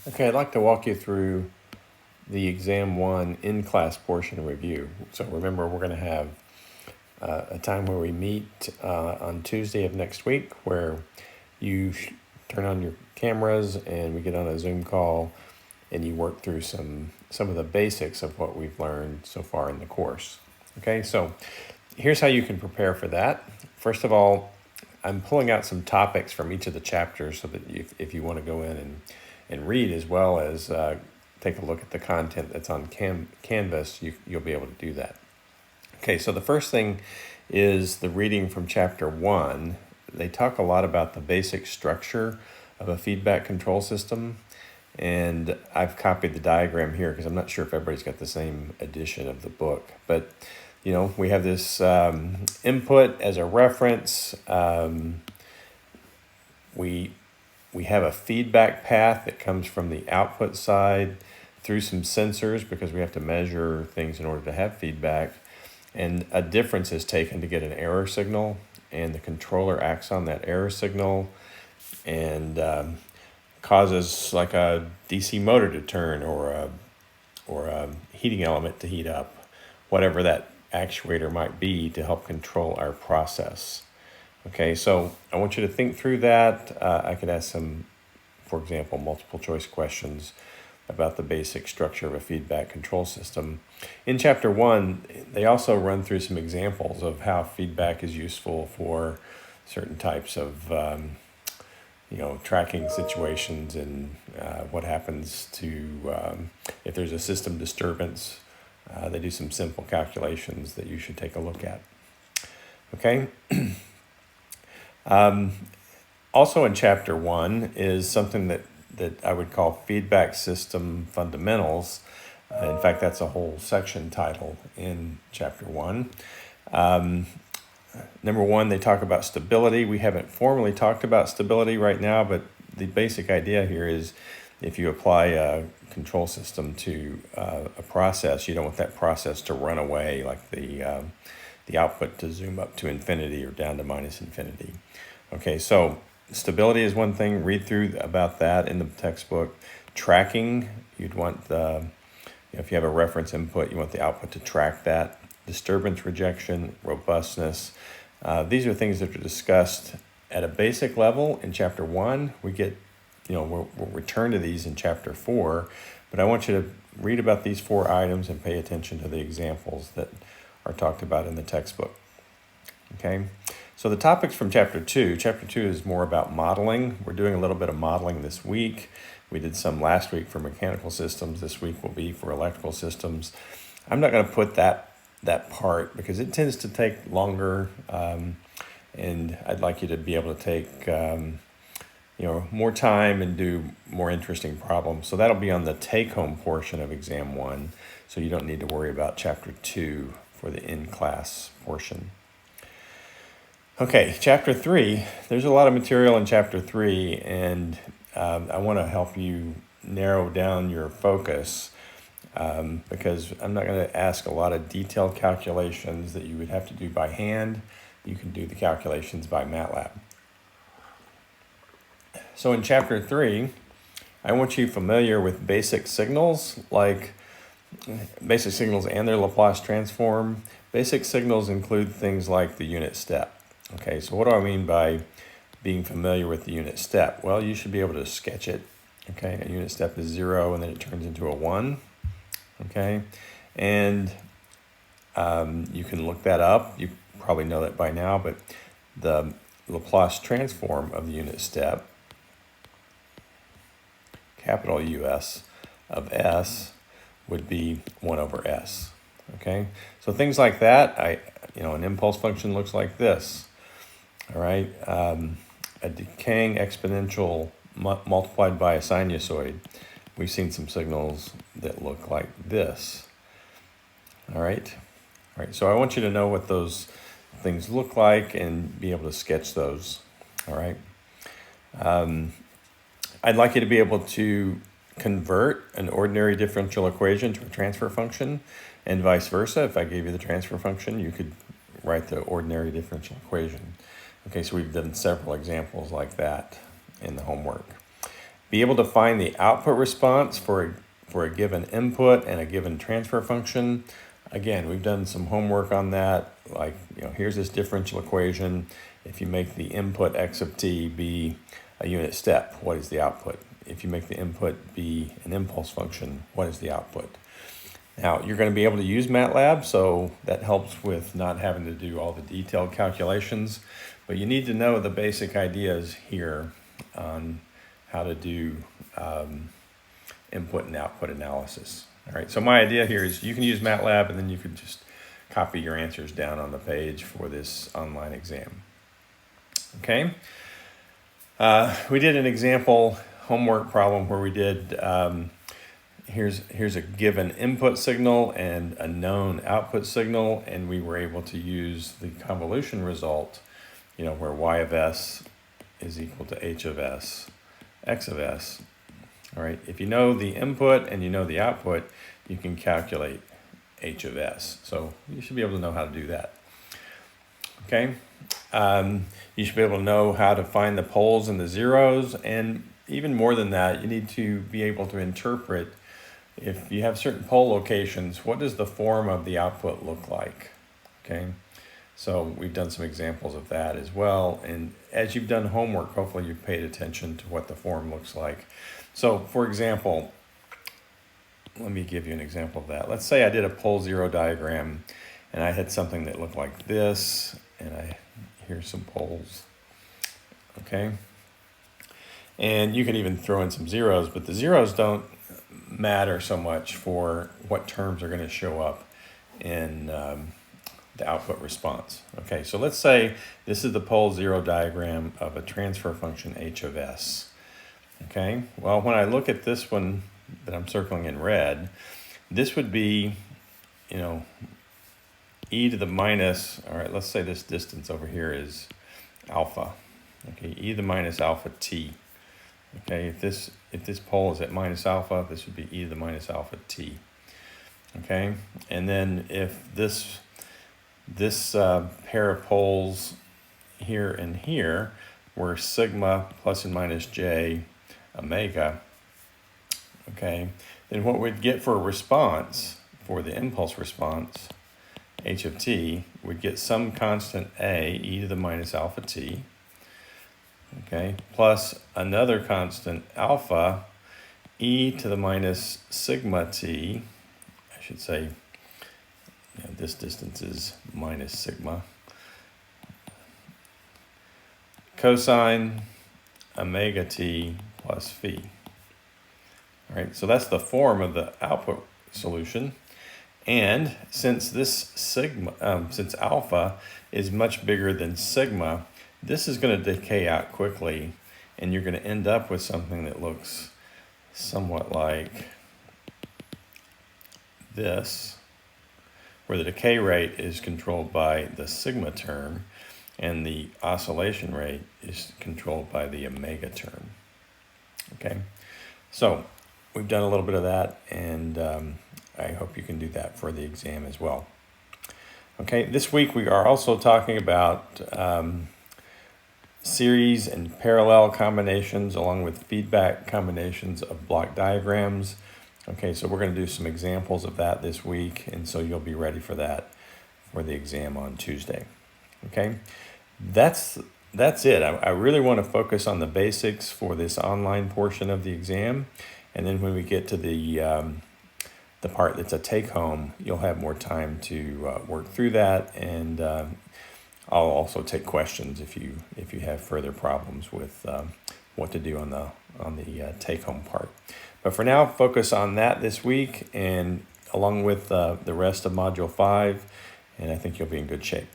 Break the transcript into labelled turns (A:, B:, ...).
A: Okay, I'd like to walk you through the Exam 1 in-class portion review. So remember, we're going to have a time where we meet on Tuesday of next week where you turn on your cameras and we get on a Zoom call and you work through some of the basics of what we've learned so far in the course. Okay, so here's how you can prepare for that. First of all, I'm pulling out some topics from each of the chapters so that if you want to go in and read as well as take a look at the content that's on Canvas, you'll be able to do that. Okay, so the first thing is the reading from chapter 1. They talk a lot about the basic structure of a feedback control system, and I've copied the diagram here because I'm not sure if everybody's got the same edition of the book. But, you know, we have this input as a reference. We have a feedback path that comes from the output side through some sensors because we have to measure things in order to have feedback. And a difference is taken to get an error signal, and the controller acts on that error signal and causes like a DC motor to turn or a heating element to heat up, whatever that actuator might be to help control our process. Okay, so I want you to think through that. I could ask some, for example, multiple choice questions about the basic structure of a feedback control system. In chapter 1, they also run through some examples of how feedback is useful for certain types of tracking situations and what happens to if there's a system disturbance. They do some simple calculations that you should take a look at. Okay. Also in chapter 1 is something that I would call feedback system fundamentals. In fact, that's a whole section title in chapter 1. Number 1, they talk about stability. We haven't formally talked about stability right now, but the basic idea here is if you apply a control system to a process, you don't want that process to run away, like the output to zoom up to infinity or down to minus infinity. Okay, so stability is one thing. Read through about that in the textbook. Tracking, you'd want if you have a reference input, you want the output to track that. Disturbance rejection, robustness. These are things that are discussed at a basic level in chapter 1. We get, we'll return to these in chapter 4, but I want you to read about these 4 items and pay attention to the examples that are talked about in the textbook. Okay, so the topics from chapter 2 is more about modeling. We're doing a little bit of modeling this week. We did some last week for mechanical systems. This week will be for electrical systems. I'm not going to put that part because it tends to take longer, and I'd like you to be able to take more time and do more interesting problems. So that'll be on the take-home portion of exam 1, so you don't need to worry about chapter 2 for the in-class portion. Okay, chapter 3, there's a lot of material in chapter 3, and I want to help you narrow down your focus because I'm not going to ask a lot of detailed calculations that you would have to do by hand. You can do the calculations by MATLAB. So in chapter 3, I want you familiar with basic signals, like basic signals and their Laplace transform. Basic signals include things like the unit step. Okay, so what do I mean by being familiar with the unit step? Well, you should be able to sketch it. Okay, a unit step is 0 and then it turns into a 1. Okay, and you can look that up. You probably know that by now, but the Laplace transform of the unit step, capital US of S, would be 1 over S. Okay, so things like that, an impulse function looks like this. All right, a decaying exponential multiplied by a sinusoid. We've seen some signals that look like this. All right, so I want you to know what those things look like and be able to sketch those. All right, I'd like you to be able to convert an ordinary differential equation to a transfer function, and vice versa. If I gave you the transfer function, you could write the ordinary differential equation. Okay, so we've done several examples like that in the homework. be able to find the output response for a given input and a given transfer function. Again, we've done some homework on that. Like, here's this differential equation. If you make the input x of t be a unit step, what is the output? If you make the input be an impulse function, what is the output? Now, you're going to be able to use MATLAB, so that helps with not having to do all the detailed calculations. But you need to know the basic ideas here on how to do input and output analysis. All right, so my idea here is you can use MATLAB and then you can just copy your answers down on the page for this online exam. Okay, we did an example homework problem where we did, here's a given input signal and a known output signal, and we were able to use the convolution result, where y of s is equal to h of s, x of s. All right, if you know the input and you know the output, you can calculate h of s. So you should be able to know how to do that. Okay, you should be able to know how to find the poles and the zeros, and even more than that, you need to be able to interpret, if you have certain pole locations, what does the form of the output look like? Okay, so we've done some examples of that as well, and as you've done homework, hopefully you've paid attention to what the form looks like. So, for example, let me give you an example of that. Let's say I did a pole zero diagram and I had something that looked like this, and here's some poles, okay? And you can even throw in some zeros, but the zeros don't matter so much for what terms are going to show up in the output response. Okay, so let's say this is the pole zero diagram of a transfer function h of s. Okay, well, when I look at this one that I'm circling in red, this would be, e to the minus, all right, let's say this distance over here is alpha. Okay, e to the minus alpha t. Okay, if this pole is at minus alpha, this would be e to the minus alpha t. Okay, and then if this pair of poles here and here were sigma plus and minus j omega, okay, then what we'd get for a response, for the impulse response, h of t, would get some constant a, e to the minus alpha t, okay, plus another constant alpha, e to the minus sigma t. I should say, this distance is minus sigma, cosine omega t plus phi. All right, so that's the form of the output solution. And since this since alpha is much bigger than sigma, this is going to decay out quickly, and you're going to end up with something that looks somewhat like this, where the decay rate is controlled by the sigma term, and the oscillation rate is controlled by the omega term. Okay, so we've done a little bit of that, and I hope you can do that for the exam as well. Okay, this week we are also talking about series and parallel combinations along with feedback combinations of block diagrams. Okay, so we're going to do some examples of that this week, and so you'll be ready for that for the exam on Tuesday. Okay, that's it. I really want to focus on the basics for this online portion of the exam, and then when we get to the part that's a take-home, you'll have more time to work through that, and I'll also take questions if you have further problems with what to do on the take-home part. But for now, focus on that this week, and along with the rest of Module 5, and I think you'll be in good shape.